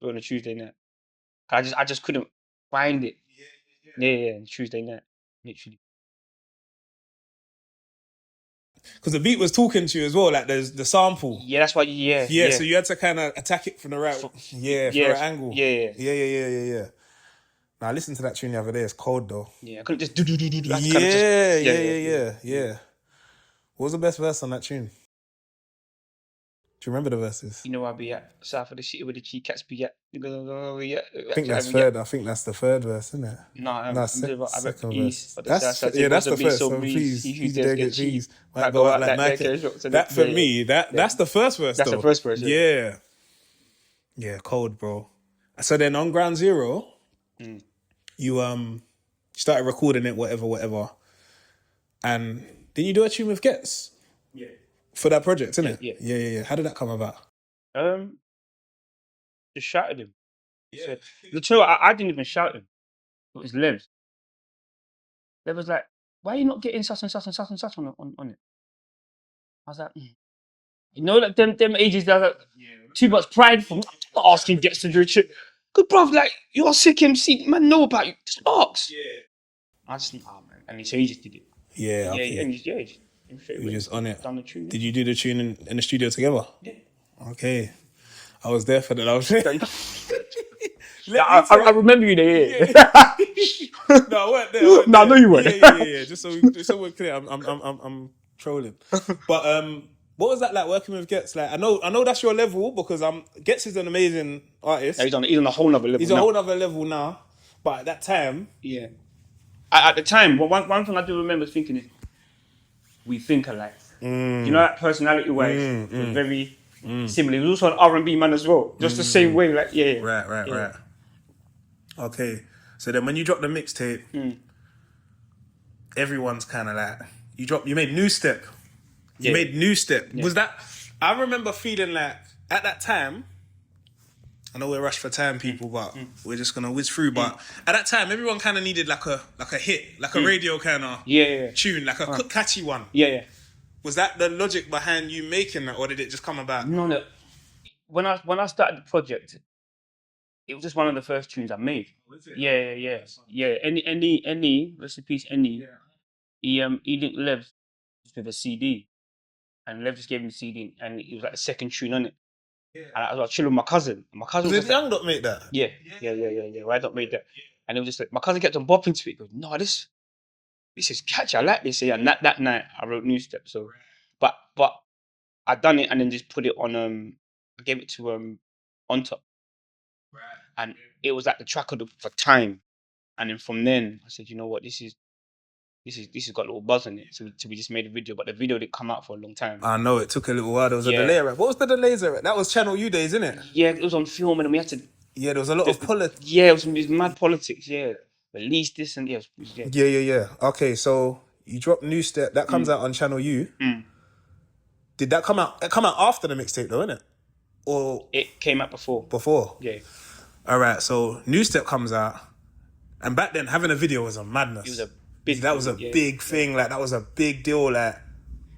On a Tuesday night. I just couldn't find it. Yeah, Tuesday night, literally. Because the beat was talking to you as well, like there's the sample. Yeah, that's why. Yeah. So you had to kind of attack it from the right, from the right angle. Yeah. Now I listened to that tune the other day. It's cold though. Yeah, I couldn't just do. I had to kind of just, Yeah. What was the best verse on that tune? Do you remember the verses? You know, I'll be at south of the city where the cheek cats be at. I think that's third. I think that's the third verse, isn't it? No, No, second verse. verse. That's the first. So please, he dare get cheese. Might go out like Nike. That for me, that's the first verse. That's though. the first verse. Yeah, cold, bro. So then on Ground Zero, you started recording it, whatever, and didn't you do a tune with Gets? Yeah. For that project, isn't it? Yeah. Yeah. How did that come about? Just shouted him. Yeah. The truth, I didn't even shout him. It was Lev. Lev was like, "Why are you not getting such and such and such and such on it?" I was like, You know, like them ages that like, too much pride from asking Gets to do shit. Good bruv, like you're a sick MC, man. Know about you. Just ask. Yeah. I just man, and so he just did it. Yeah. Okay. And you just on it. Done the tune. Did you do the tune in the studio together? Yeah. Okay. I was there for that. I remember you there. No, I weren't there. No, I know you weren't. Yeah. Just so we're clear, I'm trolling. But what was that like working with Gets? Like I know that's your level because Gets is an amazing artist. Yeah, he's on a whole nother level. He's a whole other level now. But at that time, yeah. At the time, one thing I do remember thinking is, we think alike. You know that personality-wise, was very similar. He was also an R&B man as well, just the same way. Like Right. Okay, so then when you drop the mixtape, everyone's kind of like you made New Step. You made New Step. Yeah. Was that? I remember feeling like at that time. I know we're rushed for time, people, but we're just gonna whiz through. But at that time, everyone kind of needed like a hit, like a radio kind of tune, like a catchy one. Yeah. Was that the logic behind you making that, or did it just come about? No. When I started the project, it was just one of the first tunes I made. Was it? Yeah. Any rest in peace, any. Yeah. He didn't live with a CD, and Lev just gave me the CD, and it was like the second tune on it. Yeah. And I was chilling with my cousin. My cousin did Young Dot make that? Yeah. Why not made that? And it was just like my cousin kept on bopping to it. He goes, "No, this is catchy. I like this." Yeah, and that night I wrote New Step. So, but I done it and then just put it on. I gave it to On Top, and it was like the track for time. And then from then I said, you know what, this has got a little buzz in it. So we just made a video, but the video didn't come out for a long time. I know it took a little while. There was a delay. What was the delay? That was Channel U days, isn't it? Yeah, it was on film, and we had to. Yeah, there was a lot of politics. Yeah, it was mad politics. Yeah, release this and Yeah. Okay, so you dropped New Step. That comes out on Channel U. Did that come out? It come out after the mixtape, though, innit? Or it came out before. Before. Yeah. All right. So New Step comes out, and back then having a video was a madness. It was a big thing. Like that was a big deal. Like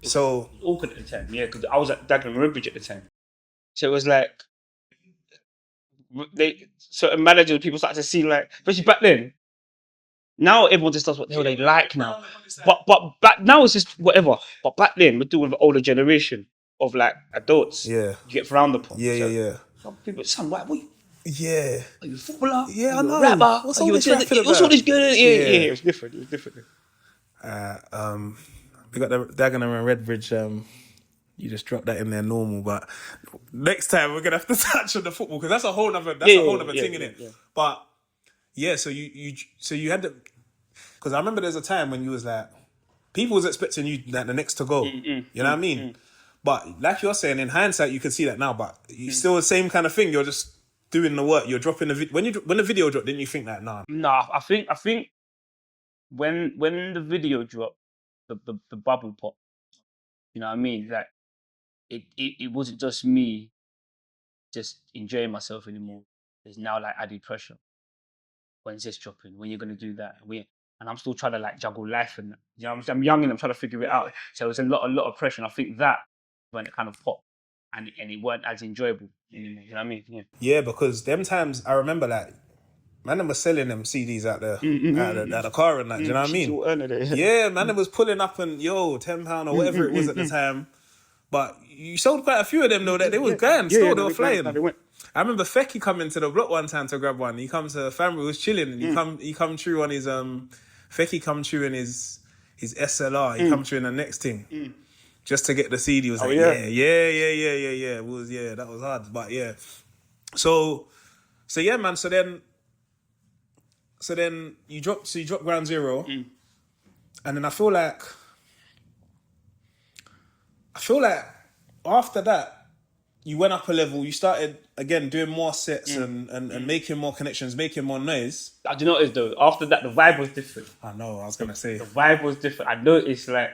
so it was awkward at the time. Yeah, because I was at Dagenham Bridge at the time, so it was like certain managers, people started to see like, especially back then. Now everyone just does what the hell they like now, but back now it's just whatever. But back then we're doing with the older generation of like adults. Yeah, you get frowned upon. Yeah. Some people, son, what? Yeah. Are you a footballer? Yeah, I know. Rapper? What's all this rapping about? What's all this good? Yeah, it was different. We got the Dagenham and Redbridge. You just dropped that in there normal, but next time we're gonna have to touch on the football because that's a whole other thing in it. Yeah. But yeah, so you had the because I remember there's a time when you was like people was expecting you like the next to go. You know what I mean? But like you're saying, in hindsight, you can see that now. But you still the same kind of thing. You're just doing the work. You're dropping the video. When the video dropped, didn't you think that? Nah. Nah, I think when the video dropped, the bubble popped. You know what I mean? Like it wasn't just me just enjoying myself anymore. There's now like added pressure. When's this dropping? When you're gonna do that? And I'm still trying to like juggle life and you know I'm young and I'm trying to figure it out. So it's a lot of pressure. And I think that when it kind of popped and it weren't as enjoyable. You know what I mean? Yeah, because them times I remember like Man, them was selling them CDs out there, at the car and that. Do you know what I mean? She's all earning it. Yeah, man, it was pulling up and £10 or whatever it was at the time. But you sold quite a few of them though. That they was going still. They were flying. They went. I remember Fecky coming to the block one time to grab one. He come to family was chilling and he come through on his Fecky come through in his SLR. He come through in the next thing. Just to get the CD. He was like, yeah. It was that was hard. But yeah. So yeah, man. So then you drop Ground Zero. And then I feel like after that, you went up a level, you started again doing more sets and making more connections, making more noise. I do notice though, after that the vibe was different. I know, I was gonna say. The vibe was different. I noticed like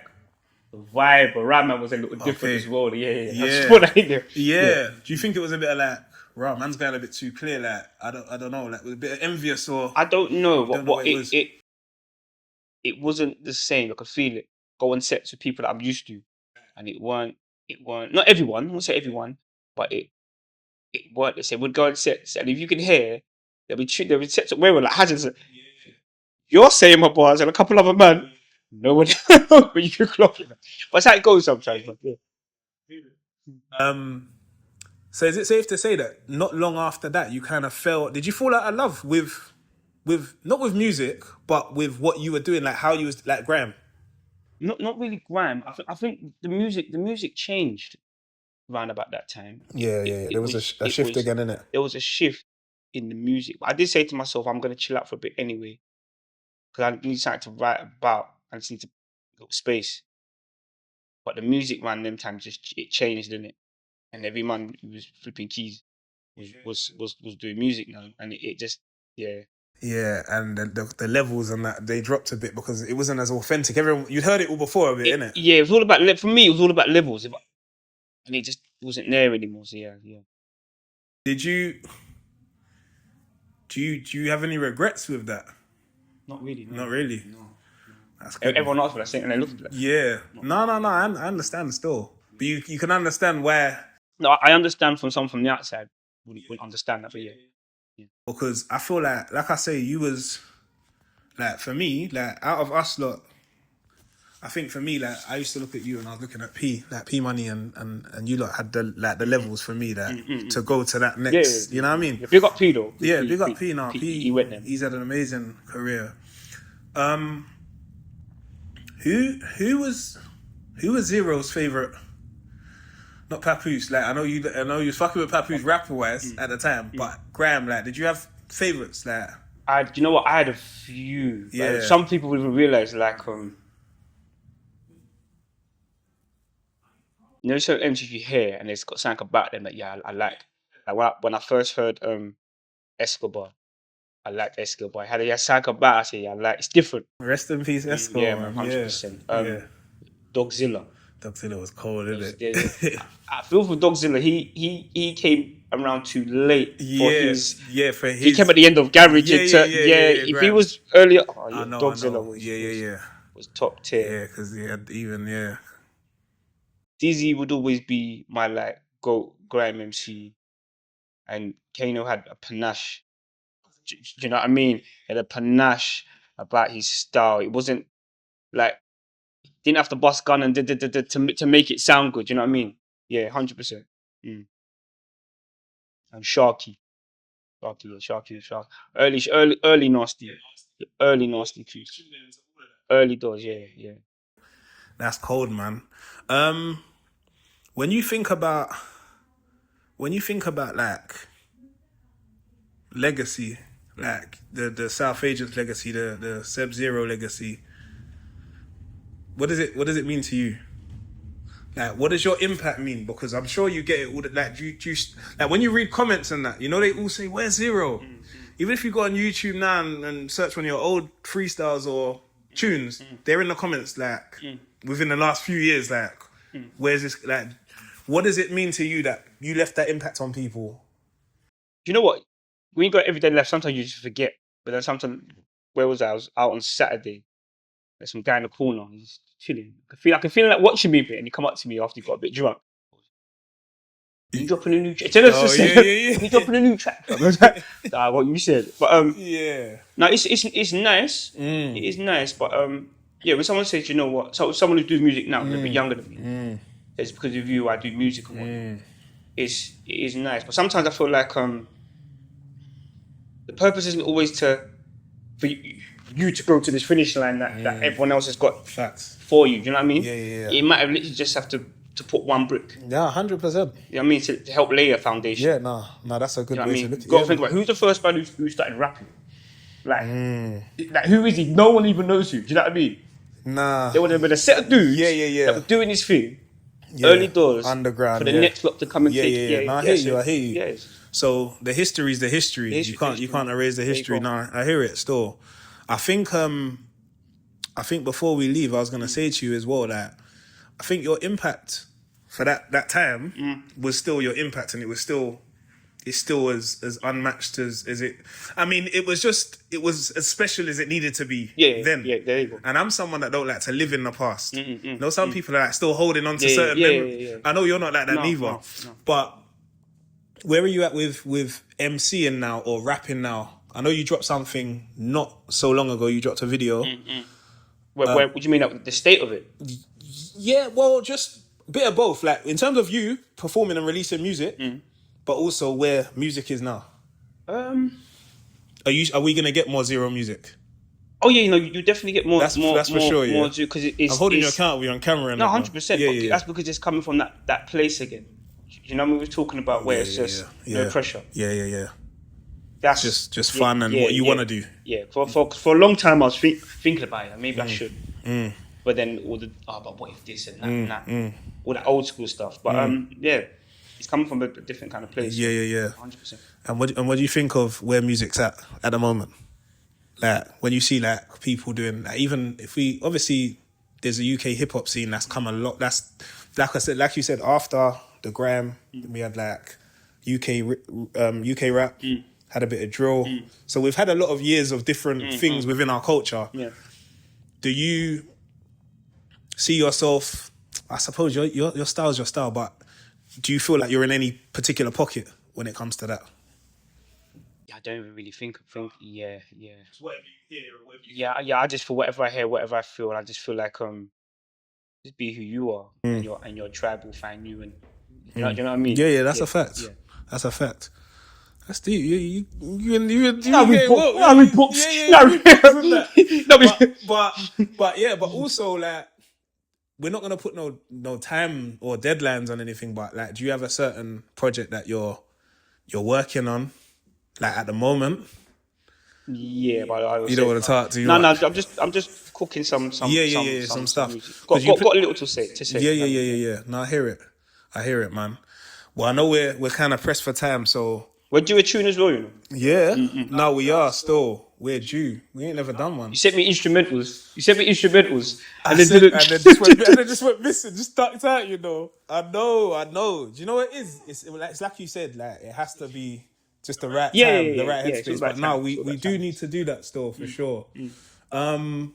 the vibe around man was a little different as well. Yeah. I just put that in there. Yeah. Do you think it was a bit of like, right, man's going a bit too clear, like I don't know, like was a bit envious or I don't know what it was. It wasn't the same. I could feel it. Go on sets with people that I'm used to. And it weren't not everyone, I won't say everyone, but it weren't the same. We'd go on sets and if you can hear, there'll be sets where we're like hazards. You're saying my bars and a couple other man, no one but you can clock it. But that's how it goes sometimes, man. Yeah. So is it safe to say that not long after that you kind of did you fall out of love with not with music, but with what you were doing, like how you was like Grime? Not really grime. I think the music changed around about that time. Yeah. There was a shift again, innit? There was a shift in the music. But I did say to myself, I'm gonna chill out for a bit anyway. Because I need something to write about. I just need to go space. But the music man them times it changed, didn't it? And every man who was flipping keys was doing music now. And it just Yeah, and the levels and that they dropped a bit because it wasn't as authentic. Everyone, you'd heard it all before a bit, innit? Yeah, it was all about for me. It was all about levels, and it just wasn't there anymore. So yeah. Did you? Do you have any regrets with that? Not really. No. Not really. No. That's good. Everyone asked for that, and they looked at that. Yeah. No. I understand still, but you can understand where. No, I understand from someone from the outside wouldn't understand that, but yeah. Because I feel like I say, you was like for me, like out of us lot, I think for me, like I used to look at you and I was looking at P Money and you lot had the levels for me that to go to that next. You know what I mean? Yeah, big up P though. Yeah, big up P now. He went there. He's had an amazing career. Who was Zero's favourite? Not Papoose. Like I know you was fucking with Papoose rapper wise at the time, but Grime, like, did you have favourites? Like, you know what? I had a few. Yeah. Like, some people would even realize, like, you know, so MTV here, and it's got something about them that I like. Like when I first heard Escobar, I liked Escobar. Had a something about it, I say I like. It's different. Rest in peace, Escobar. Yeah, man, 100%. Dogzilla. Dogzilla was cold, isn't it? I feel for Dogzilla. He came around too late. For his. He came at the end of Garage. If he was earlier, Dogzilla was top tier. Yeah, because he had Dizzy would always be my like GOAT Grime MC, and Kano had a panache. Do you know what I mean? He had a panache about his style. It wasn't like didn't have to bust gun and to make it sound good. You know what I mean? Yeah, 100%. And Sharky. Early nasty. Early nasty too. Early doors, yeah. That's cold, man. When you think about like legacy, like the South Agents legacy, the Seb Zero legacy, what does it mean to you? Like, what does your impact mean? Because I'm sure you get it all. Like, do you like when you read comments and that, you know, they all say, "Where's Zero?" Even if you go on YouTube now and search one of your old freestyles or tunes, they're in the comments like within the last few years, like, where's this? Like, what does it mean to you that you left that impact on people? You know what? When you got everyday left, sometimes you just forget. But then sometimes, where was I? I was out on Saturday. There's some guy in the corner. He's chilling. I can feel like watching me a bit, and he come up to me after he got a bit drunk. You dropping a new track? Tell us Oh, to say, yeah. you dropping a new track? What you said, but Yeah. no, it's nice. It is nice, but yeah, when someone says, you know what, so someone who's doing music now, a bit younger than me, it's because of you I do music and whatnot. It is nice, but sometimes I feel like the purpose isn't always for you to go to this finish line that everyone else has got Facts. for you. Do you know what I mean? Yeah. It might have literally just have to put one brick. Yeah, 100%. You know what I mean? To help lay a foundation. Yeah, no, that's a good You know what I way mean? to look at it. Got to think about who's the first man who started rapping. Like who is he? No one even knows who. Do you know what I mean? Nah. There would have been a set of dudes that were doing his thing, early doors, underground, for the next lot to come and take it. No, I hear you. Yes. So the history is the history. You can't erase the history. No, I hear it still. I think before we leave, I was gonna say to you as well that I think your impact for that time was still your impact, and it's still as unmatched as it. I mean, it was as special as it needed to be then. Yeah, there you go. And I'm someone that don't like to live in the past. You know, some people are like still holding on to certain memories. I know you're not like that neither. No. But where are you at with MCing now or rapping now? I know you dropped something not so long ago. You dropped a video. What do you mean? Like, the state of it? Yeah, well, just a bit of both. Like in terms of you performing and releasing music, but also where music is now. Are we gonna get more Zero music? Oh yeah, you definitely get more. That's for sure. Yeah, because it's. I'm holding your account. We're on camera. No, 100%. Yeah. That's because it's coming from that place again. You know, we were talking about where it's just no pressure. Yeah. That's just fun and what you want to do. Yeah, for a long time I was thinking about it. Maybe I should. But then but what if this and that, all that old school stuff. But yeah, it's coming from a different kind of place. Yeah. 100%. And what do you think of where music's at the moment? Like when you see like people doing, like, even if we obviously there's a UK hip hop scene that's come a lot. That's like you said, after the Grime, we had like UK rap, had a bit of drill. So we've had a lot of years of different things within our culture. Yeah. Do you see yourself? I suppose your style's your style, but do you feel like you're in any particular pocket when it comes to that? I don't even really think. Yeah. Just whatever you hear or whatever you Yeah. I just feel whatever I hear, whatever I feel, I just feel like just be who you are, and your tribe will find you, and do you know what I mean? Yeah, that's a fact. Yeah. That's a fact. That's deep. You but also like we're not gonna put no time or deadlines on anything. But like, do you have a certain project that you're working on, like at the moment? Yeah, but you don't want to talk to you. No, I'm just cooking some stuff. Got a little to say. Yeah. No, I hear it, man. Well, I know we're kind of pressed for time, so we're due a tune as well, you know. Yeah. No, we are still. We're due. We ain't never done one. You sent me instrumentals, and then just went missing, just ducked out, you know. I know. Do you know what it is? It's like you said, like it has to be just the right time, the right headspace. But now we do need to do that still for sure. Don't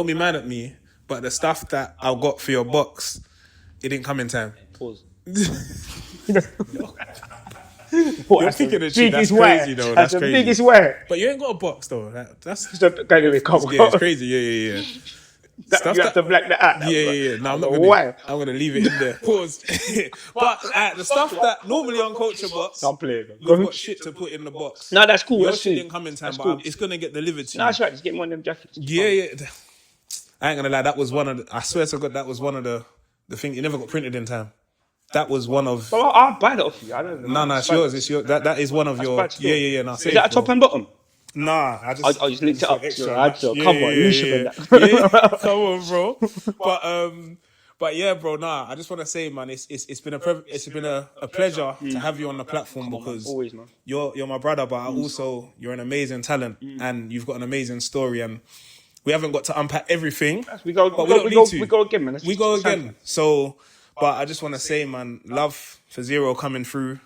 be mad at me, but the stuff that I got for your box, it didn't come in time. Pause. You're thinking of shit. That's crazy, though. That's the crazy. biggest way. But you ain't got a box though. That's it's crazy. Yeah. You have to black that out. Yeah. No, I'm not gonna. I'm gonna leave it in there. Pause. But the stuff that normally on Kulturebox, I'm playing. We've got shit to put in the box. No, that's cool. Your That's shit didn't come in time, but it's gonna get delivered to you. No, that's right. Just get one of them jackets. Yeah. I ain't gonna lie. That was one of. I swear to God, that was one of the things. It never got printed in time. That was one of. But I'll buy that off you. I don't know. No, it's yours. It's your. That is one of your. Yeah. No, is that a top and bottom? Nah, I just linked it up. Come on, bro. But yeah, bro. Nah, I just want to say, man, it's been a pleasure to have you on the platform because always, man. You're my brother, but also you're an amazing talent and you've got an amazing story and. We haven't got to unpack everything. We go again, man. We go again. So, but I just want to say, man, love for Zero coming through,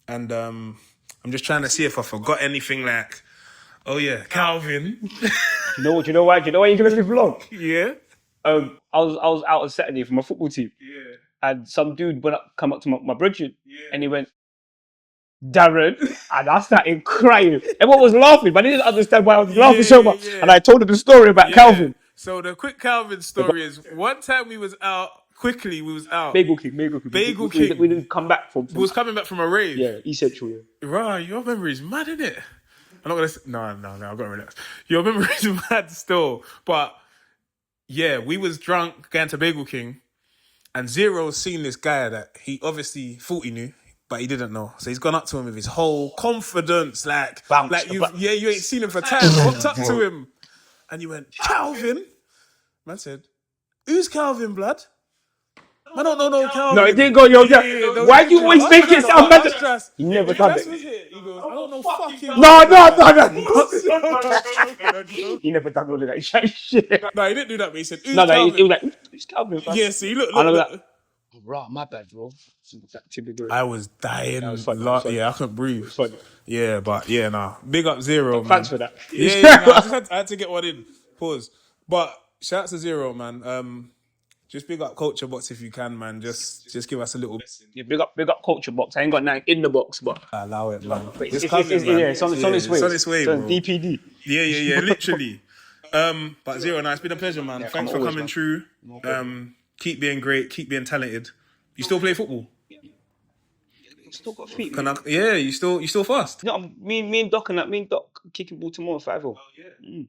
and I'm just trying to see if I forgot anything. Like, oh yeah, Calvin. Do you know why you're gonna live long? Yeah. I was out on Saturday for my football team. Yeah. and some dude come up to my brethren, and he went, Darren, and I started crying. Everyone was laughing, but I didn't understand why I was laughing so much. yeah. And I told him the story about Calvin. So the quick Calvin story is one time we was out. Quickly, we was out. Bagel King. We didn't come back from. We was coming back from a rave. Yeah, East Central. Yeah. Right, your memory is mad, isn't it? I'm not gonna say, no, I've got to relax. Your memory is mad still. But yeah, we was drunk going to Bagel King, and Zero seen this guy that he obviously thought he knew, but he didn't know. So he's gone up to him with his whole confidence, like you ain't seen him for time. Walked up to him, and you went, Calvin. Man said, "Who's Calvin, blood?" I don't know no Calvin. No, it didn't go, why do you always make it sound better? He never done it. He goes, I don't know fucking... No. He never done all of that shit. No, he didn't do that, but he said, No, he was like, who's Calvin? Yeah, see, look. And I was like, oh, right, my bad, bro. I was dying. Funny. Yeah, I couldn't breathe. Funny. Yeah, but yeah, nah. Big up Zero, man. Thanks for that. Yeah, I had to get one in. Pause. But shout out to Zero, man. Just big up Culture Box if you can, man. Just give us a little. Yeah, big up Culture Box. I ain't got nothing in the box, but allow it, man. It's on its way. It's on its way, bro. DPD. Yeah, literally. But Zero, it's been a pleasure, man. Yeah, thanks for coming through. Keep being great. Keep being talented. You still play football? Still got feet. You still fast. You know, me and Doc kicking ball tomorrow 5-0.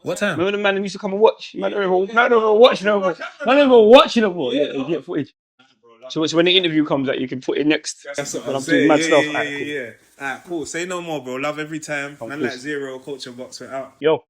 What time? Remember the man who used to come and watch? Man, don't even watch no more. Man, don't even watch no more. Yeah, you get footage. So when the interview comes out, you can put it next. That's what I'm doing mad stuff. Yeah. Alright, cool. Say no more, bro. Love every time. Man like Zero, Culture Box, we're out. Yo.